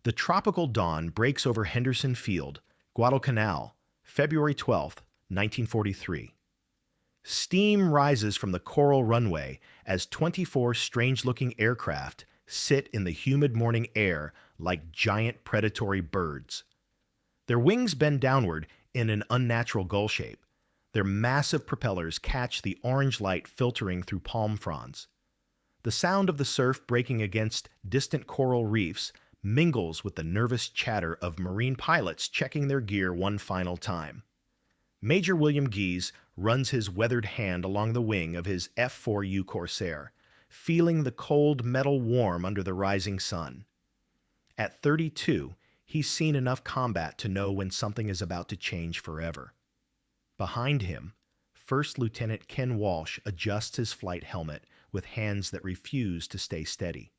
The tropical dawn breaks over Henderson Field, Guadalcanal, February 12, 1943. Steam rises from the coral runway as 24 strange-looking aircraft sit in the humid morning air like giant predatory birds. Their wings bend downward in an unnatural gull shape. Their massive propellers catch the orange light filtering through palm fronds. The sound of the surf breaking against distant coral reefs mingles with the nervous chatter of marine pilots checking their gear one final time. Major William Gies runs his weathered hand along the wing of his F4U Corsair, feeling the cold metal warm under the rising sun. At 32, he's seen enough combat to know when something is about to change forever. Behind him, First Lieutenant Ken Walsh adjusts his flight helmet with hands that refuse to stay steady.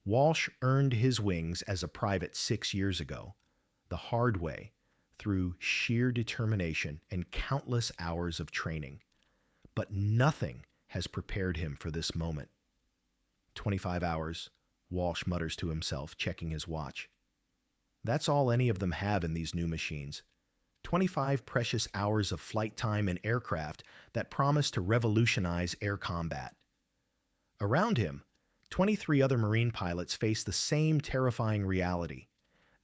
Walsh earned his wings as a private 6 years ago, the hard way, through sheer determination and countless hours of training. But nothing has prepared him for this moment. 25 hours, Walsh mutters to himself, checking his watch. That's all any of them have in these new machines. 25 precious hours of flight time in aircraft that promise to revolutionize air combat. Around him, 23 other Marine pilots face the same terrifying reality.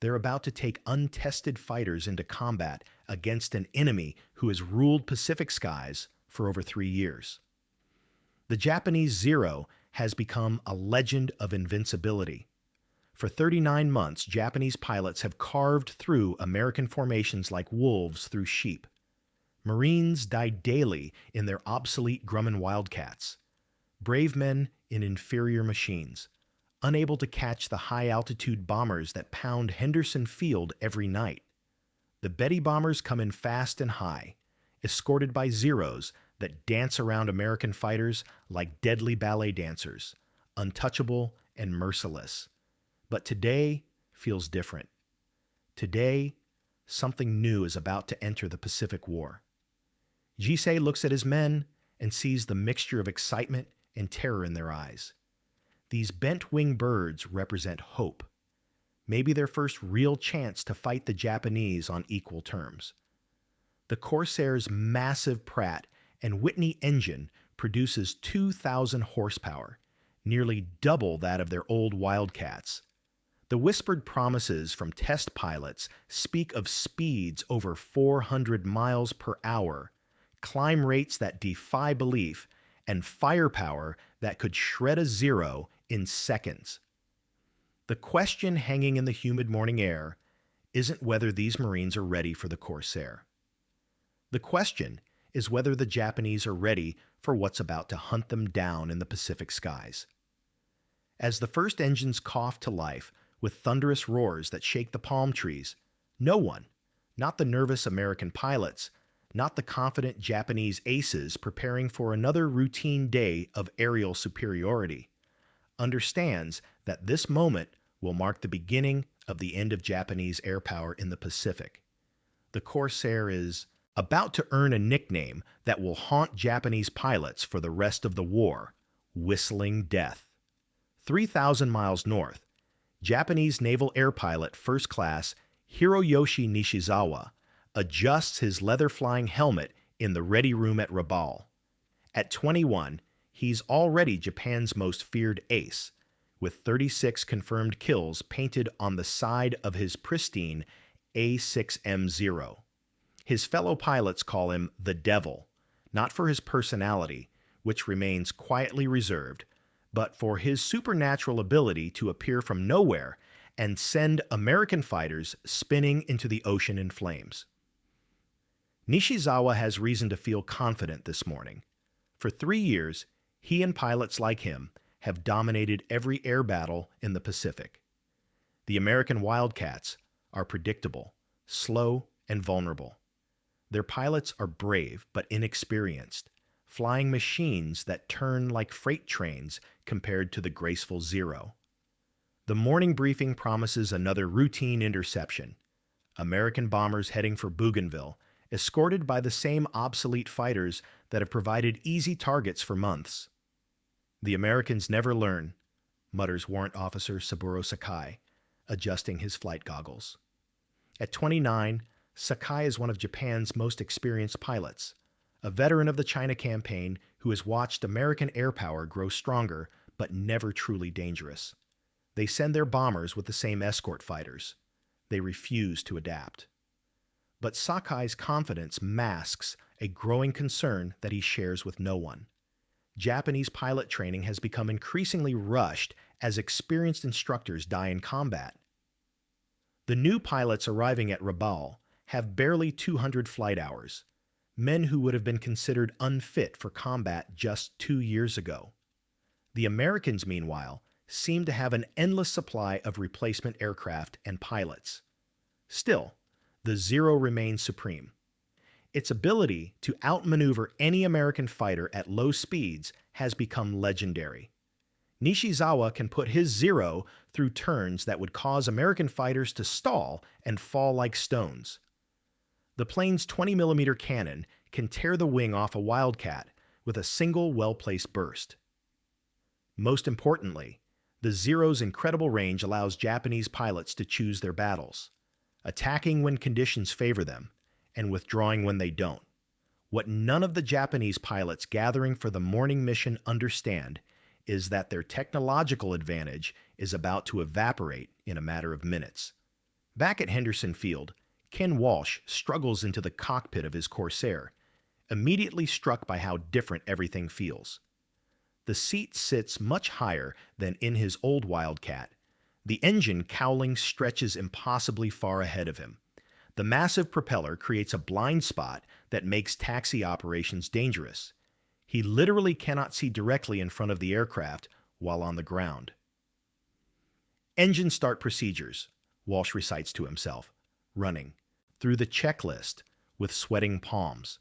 They're about to take untested fighters into combat against an enemy who has ruled Pacific skies for over 3 years. The Japanese Zero has become a legend of invincibility. For 39 months, Japanese pilots have carved through American formations like wolves through sheep. Marines die daily in their obsolete Grumman Wildcats. Brave men in inferior machines, unable to catch the high-altitude bombers that pound Henderson Field every night. The Betty bombers come in fast and high, escorted by Zeros that dance around American fighters like deadly ballet dancers, untouchable and merciless. But today feels different. Today, something new is about to enter the Pacific War. Jisei looks at his men and sees the mixture of excitement and terror in their eyes. These bent-wing birds represent hope, maybe their first real chance to fight the Japanese on equal terms. The Corsair's massive Pratt and Whitney engine produces 2,000 horsepower, nearly double that of their old Wildcats. The whispered promises from test pilots speak of speeds over 400 miles per hour, climb rates that defy belief, and firepower that could shred a Zero in seconds. The question hanging in the humid morning air isn't whether these Marines are ready for the Corsair. The question is whether the Japanese are ready for what's about to hunt them down in the Pacific skies. As the first engines cough to life with thunderous roars that shake the palm trees, no one, not the nervous American pilots, not the confident Japanese aces preparing for another routine day of aerial superiority, understands that this moment will mark the beginning of the end of Japanese air power in the Pacific. The Corsair is about to earn a nickname that will haunt Japanese pilots for the rest of the war, Whistling Death. 3,000 miles north, Japanese naval air pilot first class Hiroyoshi Nishizawa adjusts his leather-flying helmet in the ready room at Rabaul. At 21, he's already Japan's most feared ace, with 36 confirmed kills painted on the side of his pristine A6M0. His fellow pilots call him the Devil, not for his personality, which remains quietly reserved, but for his supernatural ability to appear from nowhere and send American fighters spinning into the ocean in flames. Nishizawa has reason to feel confident this morning. For 3 years, he and pilots like him have dominated every air battle in the Pacific. The American Wildcats are predictable, slow, and vulnerable. Their pilots are brave but inexperienced, flying machines that turn like freight trains compared to the graceful Zero. The morning briefing promises another routine interception. American bombers heading for Bougainville, escorted by the same obsolete fighters that have provided easy targets for months. The Americans never learn, mutters Warrant Officer Saburo Sakai, adjusting his flight goggles. At 29, Sakai is one of Japan's most experienced pilots, a veteran of the China campaign who has watched American air power grow stronger but never truly dangerous. They send their bombers with the same escort fighters. They refuse to adapt. But Sakai's confidence masks a growing concern that he shares with no one. Japanese pilot training has become increasingly rushed as experienced instructors die in combat. The new pilots arriving at Rabaul have barely 200 flight hours, men who would have been considered unfit for combat just 2 years ago. The Americans, meanwhile, seem to have an endless supply of replacement aircraft and pilots. Still, the Zero remains supreme. Its ability to outmaneuver any American fighter at low speeds has become legendary. Nishizawa can put his Zero through turns that would cause American fighters to stall and fall like stones. The plane's 20mm cannon can tear the wing off a Wildcat with a single well-placed burst. Most importantly, the Zero's incredible range allows Japanese pilots to choose their battles, attacking when conditions favor them, and withdrawing when they don't. What none of the Japanese pilots gathering for the morning mission understand is that their technological advantage is about to evaporate in a matter of minutes. Back at Henderson Field, Ken Walsh struggles into the cockpit of his Corsair, immediately struck by how different everything feels. The seat sits much higher than in his old Wildcat. The engine cowling stretches impossibly far ahead of him. The massive propeller creates a blind spot that makes taxi operations dangerous. He literally cannot see directly in front of the aircraft while on the ground. Engine start procedures, Walsh recites to himself, running through the checklist with sweating palms.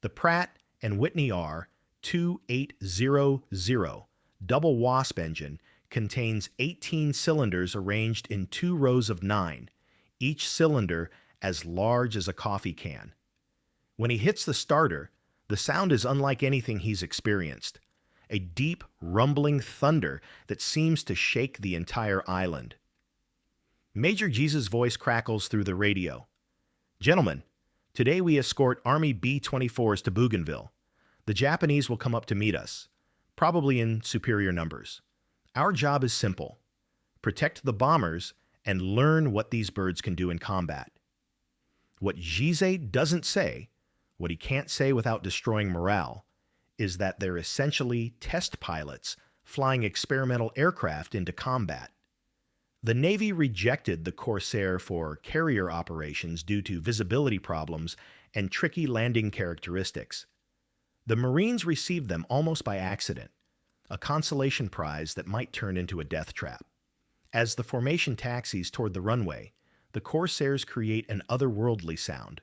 The Pratt and Whitney R-2800 double wasp engine contains 18 cylinders arranged in 2 rows of 9, each cylinder as large as a coffee can. When he hits the starter, the sound is unlike anything he's experienced, a deep, rumbling thunder that seems to shake the entire island. Major G's voice crackles through the radio. "Gentlemen, today we escort Army B-24s to Bougainville. The Japanese will come up to meet us, probably in superior numbers. Our job is simple: protect the bombers and learn what these birds can do in combat." What Gize doesn't say, what he can't say without destroying morale, is that they're essentially test pilots flying experimental aircraft into combat. The Navy rejected the Corsair for carrier operations due to visibility problems and tricky landing characteristics. The Marines received them almost by accident, a consolation prize that might turn into a death trap. As the formation taxis toward the runway, the Corsairs create an otherworldly sound.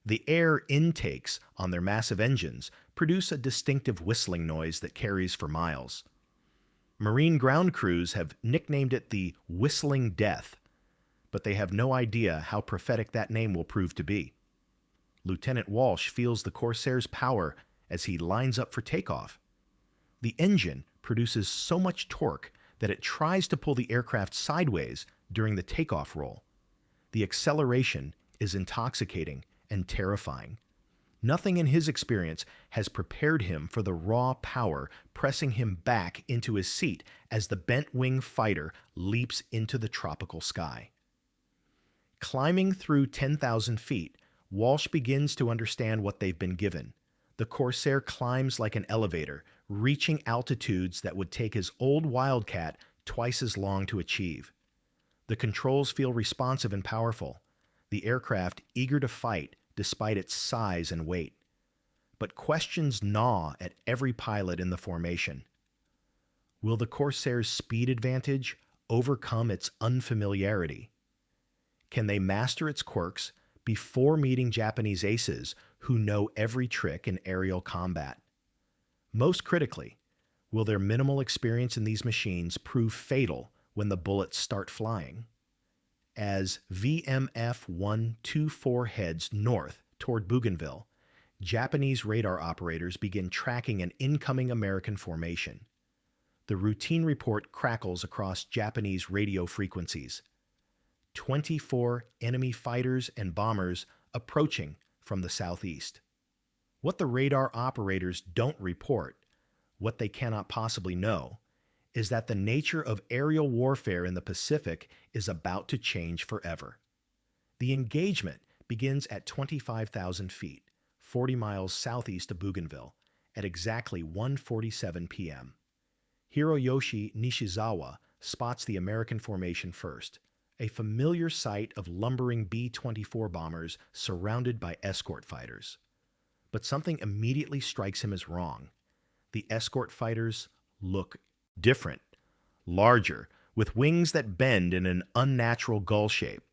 The air intakes on their massive engines produce a distinctive whistling noise that carries for miles. Marine ground crews have nicknamed it the Whistling Death, but they have no idea how prophetic that name will prove to be. Lieutenant Walsh feels the Corsair's power as he lines up for takeoff. The engine produces so much torque that it tries to pull the aircraft sideways during the takeoff roll. The acceleration is intoxicating and terrifying. Nothing in his experience has prepared him for the raw power pressing him back into his seat as the bent-wing fighter leaps into the tropical sky. Climbing through 10,000 feet, Walsh begins to understand what they've been given. The Corsair climbs like an elevator, reaching altitudes that would take his old Wildcat twice as long to achieve. The controls feel responsive and powerful, the aircraft eager to fight despite its size and weight. But questions gnaw at every pilot in the formation. Will the Corsair's speed advantage overcome its unfamiliarity? Can they master its quirks before meeting Japanese aces who know every trick in aerial combat? Most critically, will their minimal experience in these machines prove fatal when the bullets start flying? As VMF 124 heads north toward Bougainville, Japanese radar operators begin tracking an incoming American formation. The routine report crackles across Japanese radio frequencies. 24 enemy fighters and bombers approaching from the southeast. What the radar operators don't report, what they cannot possibly know, is that the nature of aerial warfare in the Pacific is about to change forever. The engagement begins at 25,000 feet, 40 miles southeast of Bougainville, at exactly 1:47 p.m. Hiroyoshi Nishizawa spots the American formation first, a familiar sight of lumbering B-24 bombers surrounded by escort fighters. But something immediately strikes him as wrong. The escort fighters look different, larger, with wings that bend in an unnatural gull shape.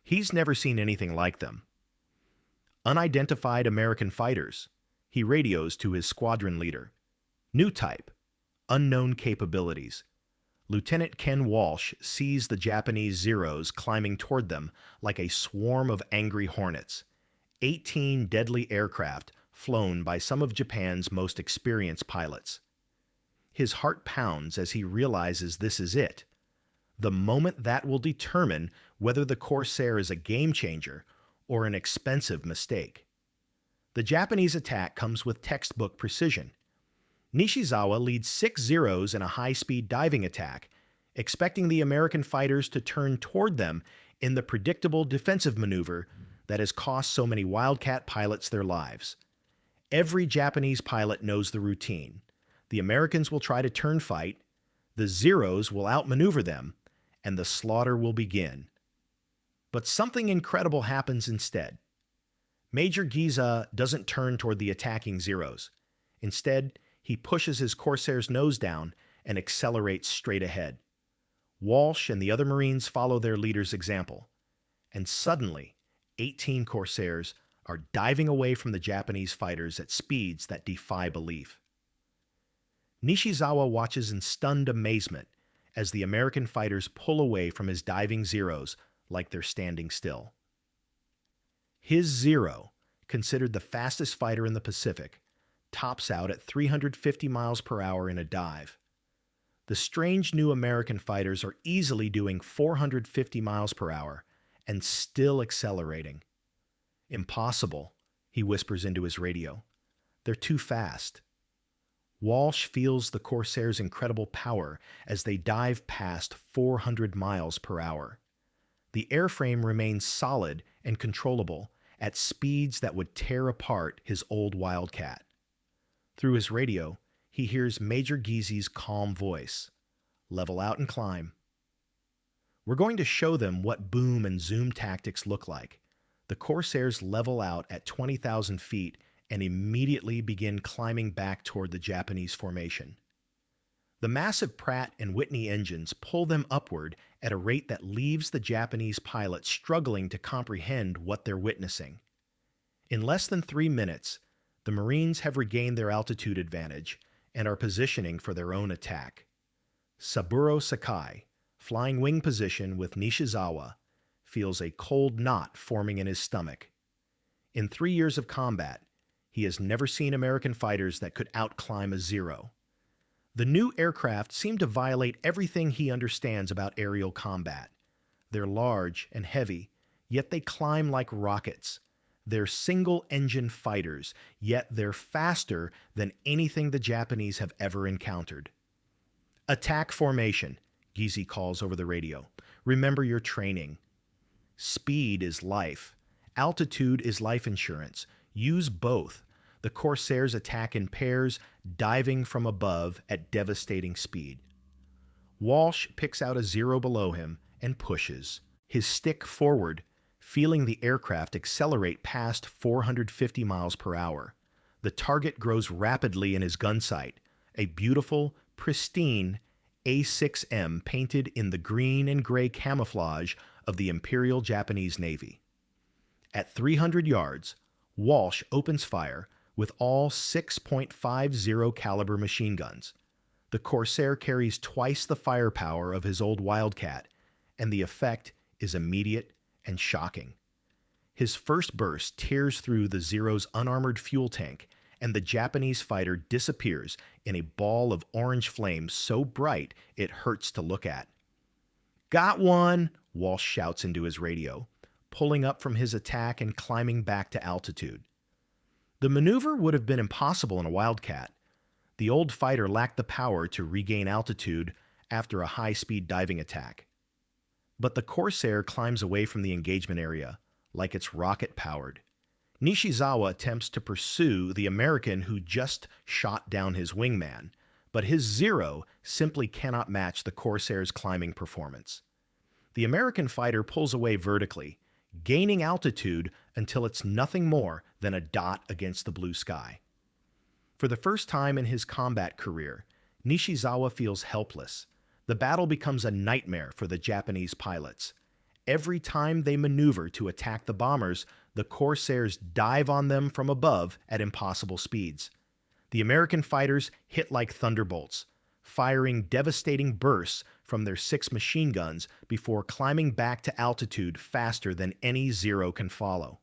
He's never seen anything like them. Unidentified American fighters. He radios to his squadron leader. New type. Unknown capabilities. Lieutenant Ken Walsh sees the Japanese Zeros climbing toward them like a swarm of angry hornets. 18 deadly aircraft flown by some of Japan's most experienced pilots. His heart pounds as he realizes this is it. The moment that will determine whether the Corsair is a game changer or an expensive mistake. The Japanese attack comes with textbook precision. Nishizawa leads 6 Zeros in a high-speed diving attack, expecting the American fighters to turn toward them in the predictable defensive maneuver that has cost so many Wildcat pilots their lives. Every Japanese pilot knows the routine. The Americans will try to turn fight, the Zeros will outmaneuver them, and the slaughter will begin. But something incredible happens instead. Major Giza doesn't turn toward the attacking Zeros. Instead, he pushes his Corsair's nose down and accelerates straight ahead. Walsh and the other Marines follow their leader's example. And suddenly, 18 Corsairs are diving away from the Japanese fighters at speeds that defy belief. Nishizawa watches in stunned amazement as the American fighters pull away from his diving Zeros like they're standing still. His Zero, considered the fastest fighter in the Pacific, tops out at 350 miles per hour in a dive. The strange new American fighters are easily doing 450 miles per hour and still accelerating. Impossible, he whispers into his radio. They're too fast. Walsh feels the Corsair's incredible power as they dive past 400 miles per hour. The airframe remains solid and controllable at speeds that would tear apart his old Wildcat. Through his radio, he hears Major Gizi's calm voice. Level out and climb. We're going to show them what boom and zoom tactics look like. The Corsairs level out at 20,000 feet and immediately begin climbing back toward the Japanese formation. The massive Pratt and Whitney engines pull them upward at a rate that leaves the Japanese pilots struggling to comprehend what they're witnessing. In less than 3 minutes, the Marines have regained their altitude advantage and are positioning for their own attack. Saburo Sakai, flying wing position with Nishizawa, feels a cold knot forming in his stomach. In 3 years of combat, he has never seen American fighters that could outclimb a Zero. The new aircraft seem to violate everything he understands about aerial combat. They're large and heavy, yet they climb like rockets. They're single-engine fighters, yet they're faster than anything the Japanese have ever encountered. Attack formation, Gizi calls over the radio. Remember your training. Speed is life. Altitude is life insurance. Use both. The Corsairs attack in pairs, diving from above at devastating speed. Walsh picks out a Zero below him and pushes, his stick forward, feeling the aircraft accelerate past 450 miles per hour. The target grows rapidly in his gun sight, a beautiful, pristine A6M painted in the green and gray camouflage of the Imperial Japanese Navy. At 300 yards, Walsh opens fire with all 6.50 caliber machine guns. The Corsair carries twice the firepower of his old Wildcat, and the effect is immediate and shocking. His first burst tears through the Zero's unarmored fuel tank, and the Japanese fighter disappears in a ball of orange flame so bright it hurts to look at. "Got one!" Walsh shouts into his radio, pulling up from his attack and climbing back to altitude. The maneuver would have been impossible in a Wildcat. The old fighter lacked the power to regain altitude after a high-speed diving attack. But the Corsair climbs away from the engagement area, like it's rocket-powered. Nishizawa attempts to pursue the American who just shot down his wingman, but his Zero simply cannot match the Corsair's climbing performance. The American fighter pulls away vertically, gaining altitude until it's nothing more than a dot against the blue sky. For the first time in his combat career, Nishizawa feels helpless. The battle becomes a nightmare for the Japanese pilots. Every time they maneuver to attack the bombers, the Corsairs dive on them from above at impossible speeds. The American fighters hit like thunderbolts, firing devastating bursts from their 6 machine guns before climbing back to altitude faster than any Zero can follow.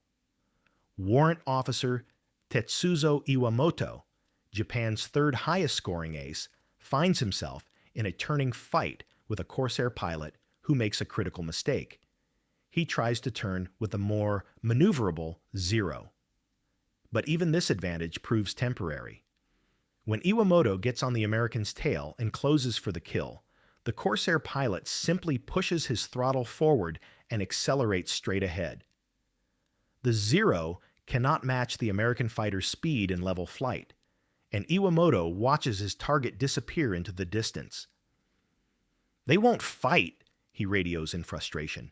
Warrant Officer Tetsuzo Iwamoto, Japan's third highest scoring ace, finds himself in a turning fight with a Corsair pilot who makes a critical mistake. He tries to turn with a more maneuverable Zero. But even this advantage proves temporary. When Iwamoto gets on the American's tail and closes for the kill, the Corsair pilot simply pushes his throttle forward and accelerates straight ahead. The Zero cannot match the American fighter's speed in level flight, and Iwamoto watches his target disappear into the distance. "They won't fight," he radios in frustration.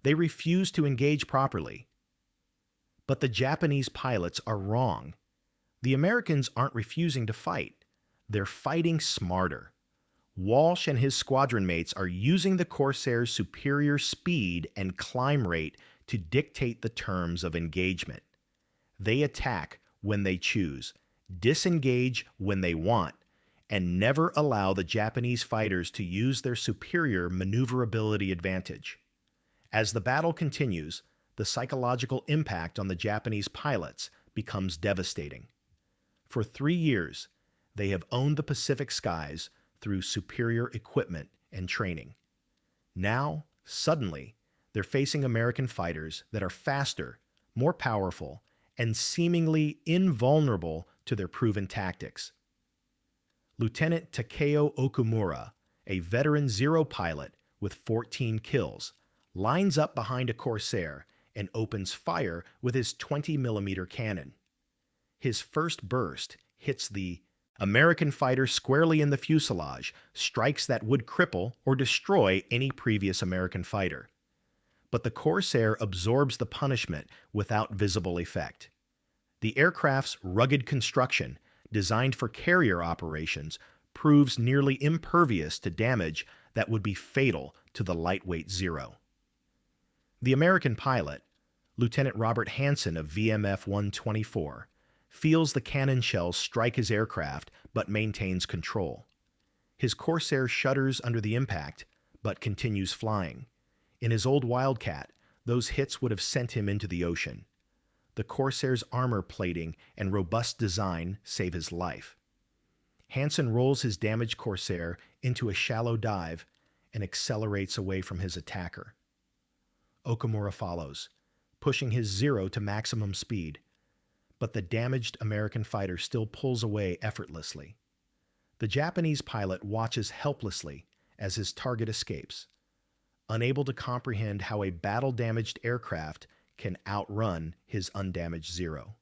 "They refuse to engage properly." But the Japanese pilots are wrong. The Americans aren't refusing to fight. They're fighting smarter. Walsh and his squadron mates are using the Corsair's superior speed and climb rate to dictate the terms of engagement. They attack when they choose, disengage when they want, and never allow the Japanese fighters to use their superior maneuverability advantage. As the battle continues, the psychological impact on the Japanese pilots becomes devastating. For 3 years, they have owned the Pacific skies through superior equipment and training. Now, suddenly, they're facing American fighters that are faster, more powerful, and seemingly invulnerable to their proven tactics. Lieutenant Takeo Okumura, a veteran Zero pilot with 14 kills, lines up behind a Corsair and opens fire with his 20mm cannon. His first burst hits the American fighter squarely in the fuselage, strikes that would cripple or destroy any previous American fighter. But the Corsair absorbs the punishment without visible effect. The aircraft's rugged construction, designed for carrier operations, proves nearly impervious to damage that would be fatal to the lightweight Zero. The American pilot, Lieutenant Robert Hansen of VMF 124, feels the cannon shells strike his aircraft but maintains control. His Corsair shudders under the impact but continues flying. In his old Wildcat, those hits would have sent him into the ocean. The Corsair's armor plating and robust design save his life. Hansen rolls his damaged Corsair into a shallow dive and accelerates away from his attacker. Okumura follows, pushing his Zero to maximum speed, but the damaged American fighter still pulls away effortlessly. The Japanese pilot watches helplessly as his target escapes, unable to comprehend how a battle-damaged aircraft can outrun his undamaged Zero.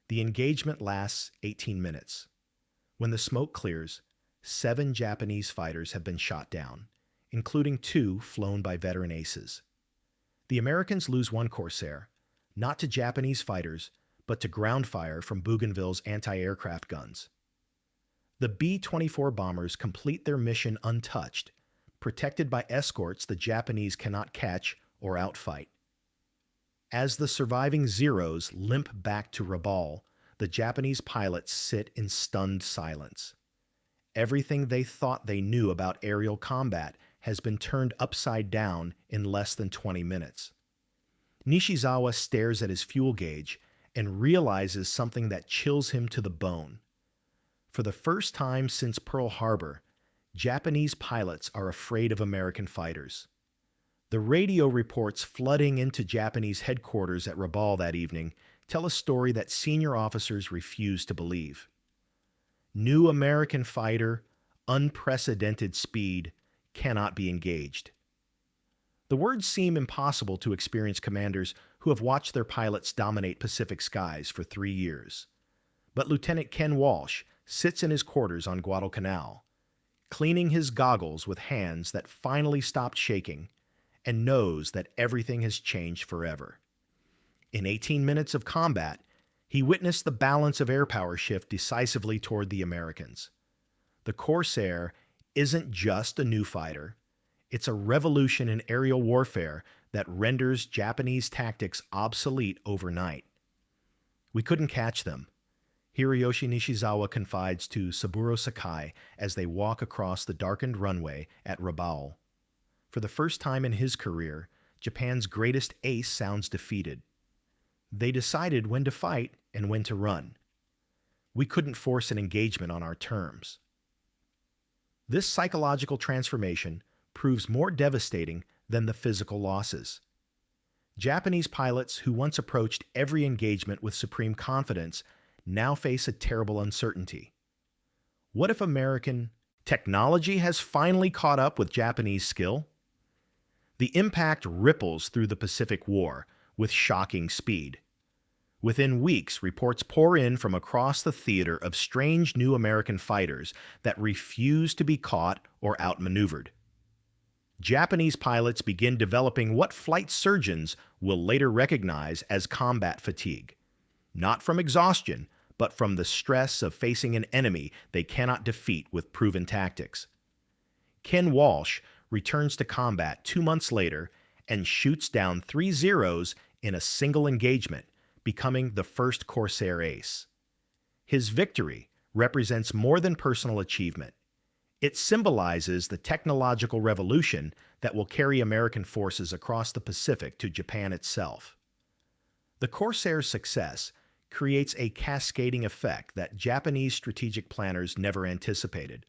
The engagement lasts 18 minutes. When the smoke clears, 7 Japanese fighters have been shot down, including 2 flown by veteran aces. The Americans lose 1 Corsair, not to Japanese fighters, but to ground fire from Bougainville's anti-aircraft guns. The B-24 bombers complete their mission untouched, protected by escorts the Japanese cannot catch or outfight. As the surviving Zeros limp back to Rabaul, the Japanese pilots sit in stunned silence. Everything they thought they knew about aerial combat has been turned upside down in less than 20 minutes. Nishizawa stares at his fuel gauge and realizes something that chills him to the bone. For the first time since Pearl Harbor, Japanese pilots are afraid of American fighters. The radio reports flooding into Japanese headquarters at Rabaul that evening tell a story that senior officers refuse to believe. New American fighter, unprecedented speed, cannot be engaged. The words seem impossible to experienced commanders who have watched their pilots dominate Pacific skies for 3 years. But Lieutenant Ken Walsh sits in his quarters on Guadalcanal, cleaning his goggles with hands that finally stopped shaking, and knows that everything has changed forever. In 18 minutes of combat, he witnessed the balance of air power shift decisively toward the Americans. The Corsair isn't just a new fighter, it's a revolution in aerial warfare that renders Japanese tactics obsolete overnight. We couldn't catch them, Hiroyoshi Nishizawa confides to Saburo Sakai as they walk across the darkened runway at Rabaul. For the first time in his career, Japan's greatest ace sounds defeated. They decided when to fight and when to run. We couldn't force an engagement on our terms. This psychological transformation proves more devastating than the physical losses. Japanese pilots who once approached every engagement with supreme confidence now face a terrible uncertainty. What if American technology has finally caught up with Japanese skill? The impact ripples through the Pacific War with shocking speed. Within weeks, reports pour in from across the theater of strange new American fighters that refuse to be caught or outmaneuvered. Japanese pilots begin developing what flight surgeons will later recognize as combat fatigue, not from exhaustion, but from the stress of facing an enemy they cannot defeat with proven tactics. Ken Walsh returns to combat 2 months later and shoots down 3 Zeros in a single engagement, becoming the first Corsair ace. His victory represents more than personal achievement. It symbolizes the technological revolution that will carry American forces across the Pacific to Japan itself. The Corsair's success creates a cascading effect that Japanese strategic planners never anticipated.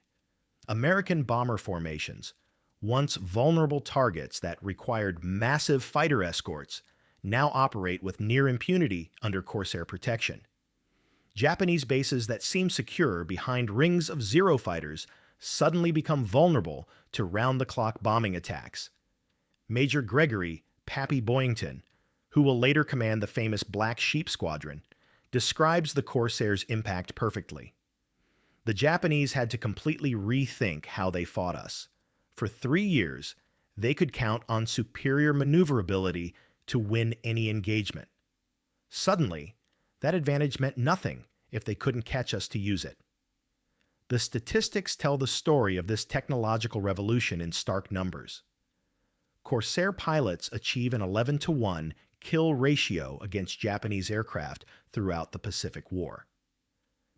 American bomber formations, once vulnerable targets that required massive fighter escorts, now operate with near impunity under Corsair protection. Japanese bases that seem secure behind rings of Zero fighters suddenly become vulnerable to round-the-clock bombing attacks. Major Gregory "Pappy" Boyington, who will later command the famous Black Sheep Squadron, describes the Corsair's impact perfectly. The Japanese had to completely rethink how they fought us. For 3 years, they could count on superior maneuverability to win any engagement. Suddenly, that advantage meant nothing if they couldn't catch us to use it. The statistics tell the story of this technological revolution in stark numbers. Corsair pilots achieve an 11-to-1 kill ratio against Japanese aircraft throughout the Pacific War.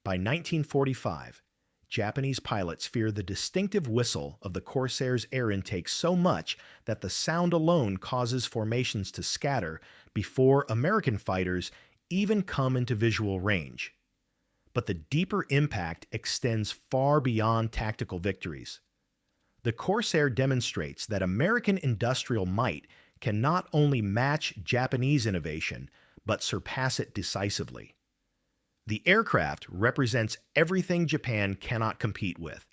By 1945, Japanese pilots fear the distinctive whistle of the Corsair's air intake so much that the sound alone causes formations to scatter before American fighters even come into visual range. But the deeper impact extends far beyond tactical victories. The Corsair demonstrates that American industrial might can not only match Japanese innovation, but surpass it decisively. The aircraft represents everything Japan cannot compete with: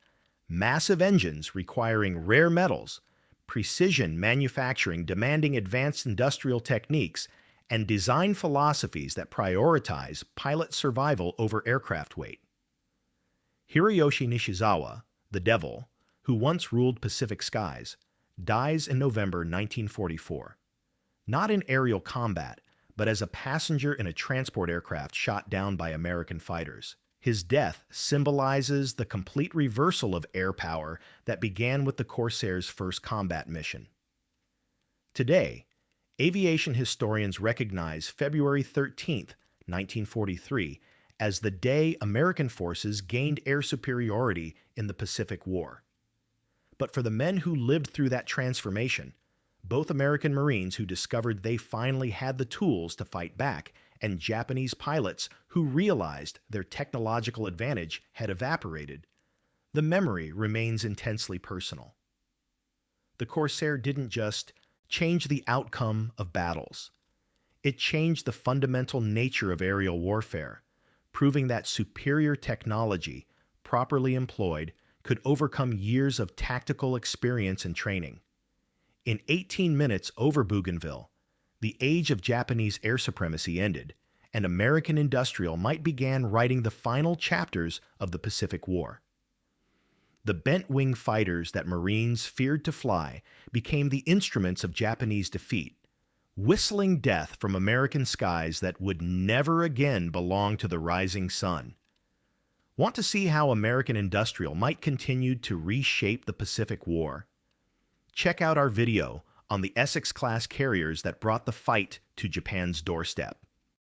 massive engines requiring rare metals, precision manufacturing demanding advanced industrial techniques, and design philosophies that prioritize pilot survival over aircraft weight. Hiroyoshi Nishizawa, the Devil, who once ruled Pacific skies, dies in November 1944. Not in aerial combat, but as a passenger in a transport aircraft shot down by American fighters. His death symbolizes the complete reversal of air power that began with the Corsair's first combat mission. Today, aviation historians recognize February 13, 1943, as the day American forces gained air superiority in the Pacific War. But for the men who lived through that transformation, both American Marines who discovered they finally had the tools to fight back, and Japanese pilots who realized their technological advantage had evaporated, the memory remains intensely personal. The Corsair didn't just changed the outcome of battles. It changed the fundamental nature of aerial warfare, proving that superior technology, properly employed, could overcome years of tactical experience and training. In 18 minutes over Bougainville, the age of Japanese air supremacy ended, and American industrial might begin writing the final chapters of the Pacific War. The bent-wing fighters that Marines feared to fly became the instruments of Japanese defeat, whistling death from American skies that would never again belong to the rising sun. Want to see how American industrial might continue to reshape the Pacific War? Check out our video on the Essex-class carriers that brought the fight to Japan's doorstep.